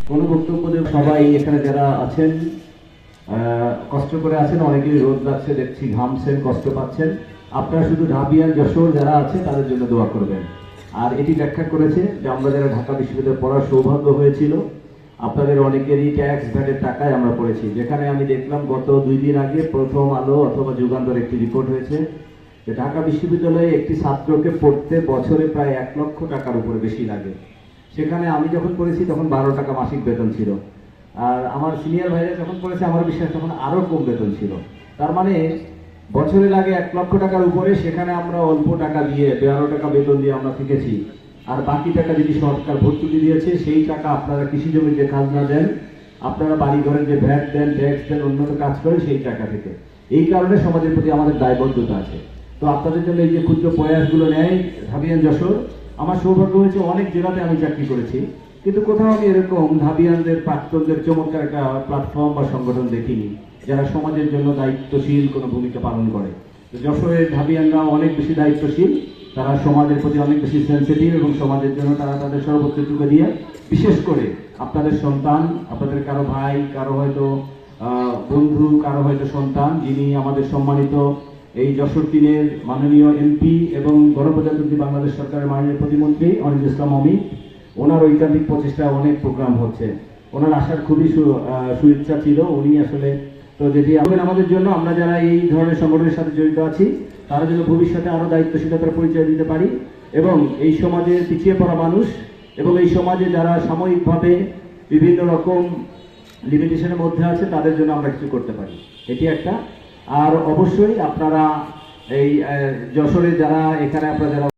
কোনো বক্তব্য দেব। সবাই এখানে যারা আছেন কষ্ট করে আছেন, অনেকেই রোদ লাগছে দেখছি, ঘামছেন, কষ্ট পাচ্ছেন। আপনারা শুধু ঢাবিয়ান যশোর যারা আছে তাদের জন্য দোয়া করবেন। আর এটি ব্যাখ্যা করেছে যে আমরা যারা ঢাকা বিশ্ববিদ্যালয়ে পড়ার সৌভাগ্য হয়েছিল, আপনাদের অনেকেরই ট্যাক্স ভ্যাটের টাকায় আমরা পড়েছি। যেখানে আমি দেখলাম গত 2 দিন আগে প্রথম আলো অথবা যুগান্তর একটি রিপোর্ট হয়েছে যে ঢাকা বিশ্ববিদ্যালয়ে একটি ছাত্রকে পড়তে বছরে প্রায় 1 লক্ষ টাকার উপরে বেশি লাগে। সেখানে আমি যখন পড়েছি তখন 12 টাকা মাসিক বেতন ছিল, আর আমার সিনিয়র ভাইরা যখন পড়েছে আমার বিশ্বাস তখন আরও কম বেতন ছিল। তার মানে বছরে লাগে 1 লক্ষ টাকার উপরে, সেখানে আমরা অল্প টাকা দিয়ে 12 টাকা বেতন দিয়ে আমরা শিখেছি। আর বাকি টাকা যদি সরকার ভর্তুকি দিয়েছে, সেই টাকা আপনারা কৃষি জমির যে খাজনা দেন, আপনারা বাড়ি ঘরের যে ভ্যাট দেন, ট্যাক্স দেন, উন্নত কাজ করেন সেই টাকা থেকে। এই কারণে সমাজের প্রতি আমাদের দায়বদ্ধতা আছে। তো আপনাদের জন্য এই যে ক্ষুদ্র প্রয়াসগুলো নেয় ঢাবিয়ান যশোর, আমার সৌভাগ্য হয়েছে অনেক জেলাতে আমি চাকরি করেছি, কিন্তু কোথাও আমি এরকম ঢাবিয়ানদের প্রাক্তনদের চমৎকার একটা প্ল্যাটফর্ম বা সংগঠন দেখিনি যারা সমাজের জন্য দায়িত্বশীল কোনো ভূমিকা পালন করে। তো যশোরের ঢাবিয়ানরা অনেক বেশি দায়িত্বশীল, তারা সমাজের প্রতি অনেক বেশি সেন্সিটিভ এবং সমাজের জন্য তারা তাদের সর্বোচ্চটুকু দিয়ে, বিশেষ করে আপনাদের সন্তান, আপনাদের কারো ভাই, কারো হয়তো বন্ধু, কারো হয়তো সন্তান, যিনি আমাদের সম্মানিত এই যশোর 3-এর মাননীয় এমপি এবং গণপ্রজাতন্ত্রী বাংলাদেশ সরকারের মাননীয় প্রতিমন্ত্রী অনিল ইসলাম অমিত, ওনার ঐকান্তিক প্রচেষ্টায় অনেক প্রোগ্রাম হচ্ছে। ওনার আসার খুবই সুইচ্ছা ছিল। উনি আসলে তো যেটি আমাদের জন্য, আমরা যারা এই ধরনের সংগঠনের সাথে জড়িত আছি, তারা যেন ভবিষ্যতে আরও দায়িত্বশীলতার পরিচয় দিতে পারি এবং এই সমাজে পিছিয়ে পড়া মানুষ এবং এই সমাজে যারা সাময়িকভাবে বিভিন্ন রকম লিমিটেশনের মধ্যে আছে তাদের জন্য আমরা কিছু করতে পারি, এটি একটা। আর অবশ্যই আপনারা এই যশোরে যারা এখানে আপনারা যারা